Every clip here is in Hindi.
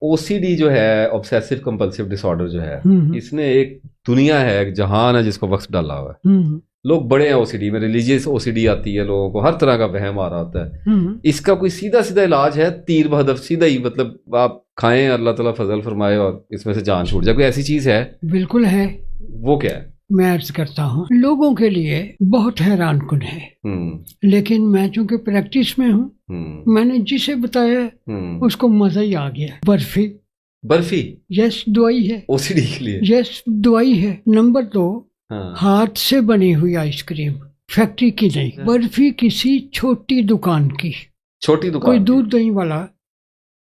ओसीडी जो है, ऑब्सेसिव कंपल्सिव डिसऑर्डर जो है, हम्म, इसने एक दुनिया है, एक जहान है जिसको वक्त डाला हुआ है। हम्म, लोग बड़े हैं ओसीडी में, रिलीजियस ओसीडी आती है, लोगों को हर तरह का वहम आ रहा होता है। हम्म। इसका कोई सीधा सीधा इलाज है? तीर बहदफ सीधा ही, मतलब आप खाएं, अल्लाह ताला फजल फरमाए और इसमें से जान छूट जाए, कोई ऐसी चीज है? बिल्कुल है। वो क्या है? मैं अर्ज करता हूँ, लोगों के लिए बहुत हैरान कुन है, लेकिन मैं चूंकि प्रैक्टिस में हूँ, मैंने जिसे बताया उसको मजा ही आ गया। बर्फी। बर्फी? यस, दवाई है ओसीडी के लिए। यस, दवाई है। नंबर 2, हाँ। हाथ से बनी हुई आइसक्रीम, फैक्ट्री की नहीं। बर्फी किसी छोटी दुकान की, छोटी दुकान, कोई दूध दही वाला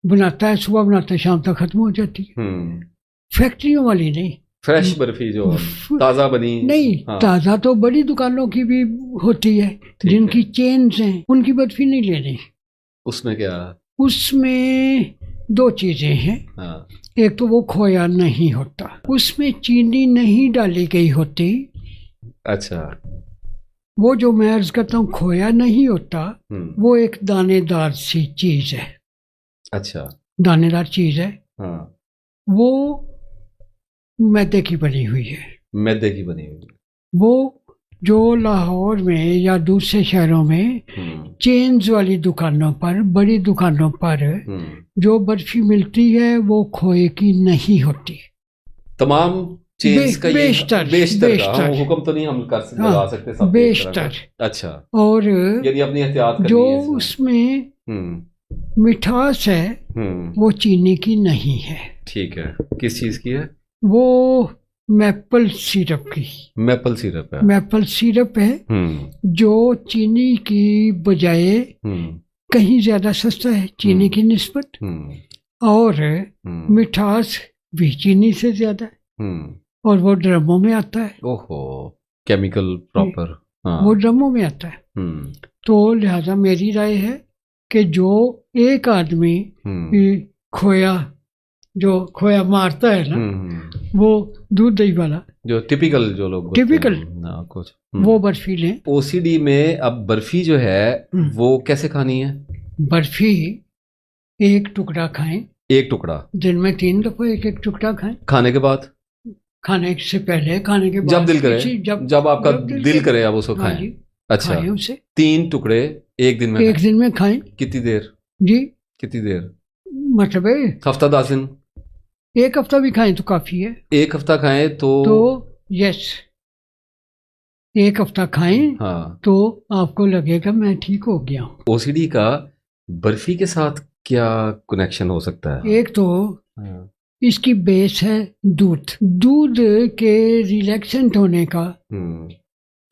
बनाता है, सुबह बनाता है, शाम तक खत्म हो जाती है। फैक्ट्रियों वाली नहीं, फ्रेश बर्फी जो ताजा बनी नहीं। हाँ। ताजा तो बड़ी दुकानों की भी होती है, जिनकी चेन्स हैं, उनकी बर्फी नहीं लेनी। उसमें क्या? उसमें 2 चीजें हैं। हाँ। एक तो वो खोया नहीं होता, उसमें चीनी नहीं डाली गई होती। अच्छा। वो जो मैं अर्ज करता हूँ खोया नहीं होता, वो एक दानेदार सी चीज है। अच्छा। दानेदार चीज है। हाँ। वो मैदे की बनी हुई है। मैदे की बनी हुई। वो जो लाहौर में या दूसरे शहरों में चेन्स वाली दुकानों पर, बड़ी दुकानों पर जो बर्फी मिलती है वो खोए की नहीं होती। तमाम चेन्स का बेशतर हुक्म तो नहीं हम लगा सकते सब बेशतर। अच्छा। और यदि अपनी एहतियात जो उसमें मिठास है वो चीनी की नहीं है। ठीक है, किस चीज की है? वो मैपल सिरप की। मैपल सिरप है। मैपल सिरप है जो चीनी की बजाय कहीं ज्यादा सस्ता है चीनी की निस्बत, और मिठास भी चीनी से ज्यादा है, और वो ड्रमों में आता है। ओहो, केमिकल प्रॉपर। हाँ। वो ड्रमों में आता है। तो लिहाजा मेरी राय है कि जो एक आदमी खोया मारता है ना, वो दूध दही वाला, जो टिपिकल जो लोग कुछ वो बर्फी लें। ओसीडी में अब बर्फी जो है वो कैसे खानी है? बर्फी 1 टुकड़ा खाएं। 1 टुकड़ा? दिन में 3 दफा 1 टुकड़ा खाएं। खाने के बाद? खाने से पहले, खाने के बाद, जब दिल करे, जब आपका दिल करे आप उसको खाएं। अच्छा, खाएं उसे। 3 टुकड़े एक दिन में खाएं। कितनी देर जी? कितनी देर मतलब हफ्ता 10 दिन? 1 हफ्ता भी खाएं तो काफी है। 1 हफ्ता खाएं तो यस, 1 हफ्ता खाएं। हाँ। तो आपको लगेगा मैं ठीक हो गया हूँ। ओसीडी का बर्फी के साथ क्या कनेक्शन हो सकता है? एक तो इसकी बेस है दूध के रिलैक्सेंट होने का,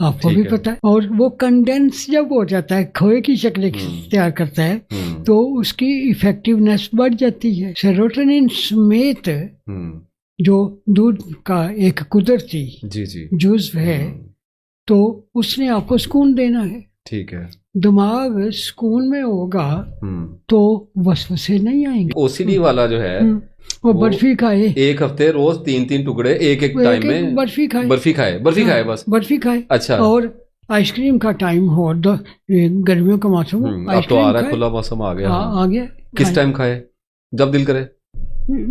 आपको भी पता है। और वो कंडेंस जब हो जाता है, खोए की शक्ल इख्तियार करता है, तो उसकी इफेक्टिवनेस बढ़ जाती है। सेरोटोनिन समेत जो दूध का एक कुदरती जुज़्व है, तो उसने आपको सुकून देना है। ठीक है। दिमाग सुकून में होगा तो वसवसे नहीं आएंगे। ओसीडी वाला जो है वो बर्फी खाए 1 हफ्ते, रोज 3-3 टुकड़े एक टाइम में बर्फी खाए बस बर्फी खाए। अच्छा। और आइसक्रीम का टाइम हो, गर्मियों का मौसम हो, अब तो आ रहा है, खुला मौसम आ गया। आ गया। किस टाइम खाए? जब दिल करे।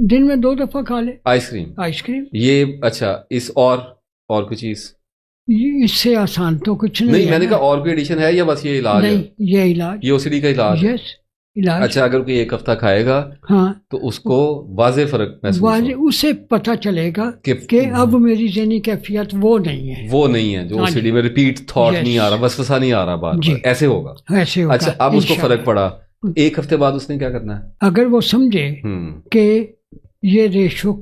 दिन में 2 दफा खा ले आइसक्रीम। ये अच्छा, इस और कोई चीज? इससे आसान तो कुछ नहीं। मैंने कहा और कोई एडिशन है या बस ये इलाज है? ये इलाज, ये ओसीडी का इलाज। यस, इलाज। अच्छा, अगर कोई 1 हफ्ता खाएगा, हाँ, तो उसको वाज़े फर्क महसूस उसे पता चलेगा कि अब मेरी ज़हनी कैफियत वो नहीं है जो ओसीडी में रिपीट थॉट नहीं आ रहा, वसवसा नहीं आ रहा बार-बार, ऐसे होगा। अच्छा, अब उसको फर्क पड़ा, 1 हफ्ते बाद उसने क्या करना है? अगर वो समझे कि ये रेशो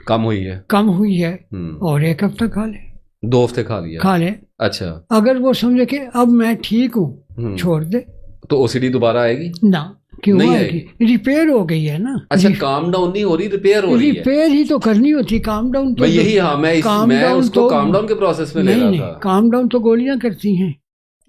कम हुई है और 1 हफ्ता खा ले, 2 हफ्ते खा ले। अच्छा, अगर वो समझे कि अब मैं ठीक हूँ, छोड़ दे, तो ओसीडी दोबारा आएगी ना? क्यों नहीं आएगी? रिपेयर हो गई है ना। अच्छा, काम डाउन नहीं हो रही, रिपेयर हो रही है। रिपेयर ही तो करनी होती, काम डाउन तो यही। हाँ, मैं उसको काम डाउन के प्रोसेस में ले रहा था। काम डाउन तो गोलियां करती हैं।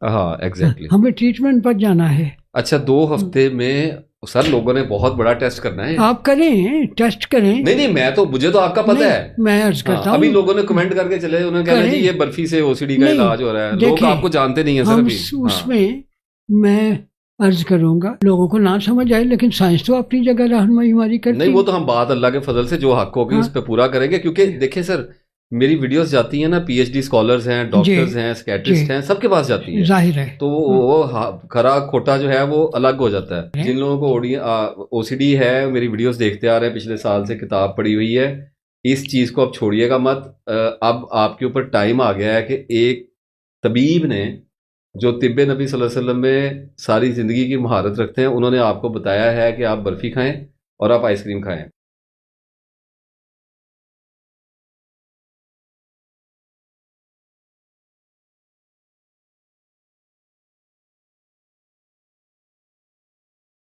हाँ, एग्जैक्टली। हमें ट्रीटमेंट पर जाना है। अच्छा, 2 हफ्ते में सर लोगों ने बहुत बड़ा टेस्ट करना है। आप करें, टेस्ट करें। नहीं, मुझे तो आपका पता है। मैं अर्ज करता हूं। अभी लोगों ने कमेंट करके चले, उन्होंने कहा जी ये बर्फी से ओसीडी का इलाज हो रहा है। लोग आपको जानते नहीं है सर। अभी उसमें मैं अर्ज करूंगा, लोगों को ना समझ आए, लेकिन साइंस तो अपनी जगह रहनुमाई करती है। नहीं, वो तो हम बात अल्लाह के फजल से जो हक होगी उस पर पूरा करेंगे, क्योंकि देखिए सर, मेरी वीडियोस जाती हैं ना, पीएचडी स्कॉलर्स हैं, डॉक्टर्स हैं, साइकियाट्रिस्ट हैं, सबके पास जाती है, जाहिर है। तो वो खरा खोटा जो है वो अलग हो जाता है। जिन लोगों को ओसीडी है, मेरी वीडियोस देखते आ रहे हैं, पिछले साल से किताब पढ़ी हुई है, इस चीज को अब छोड़िएगा मत। अब आपके ऊपर टाइम आ गया है कि एक तबीब ने, जो तिब्बे नबी सल्लल्लाहु अलैहि वसल्लम में सारी जिंदगी की महारत रखते हैं, उन्होंने आपको बताया है कि आप बर्फी खाएं और आप आइसक्रीम खाएं।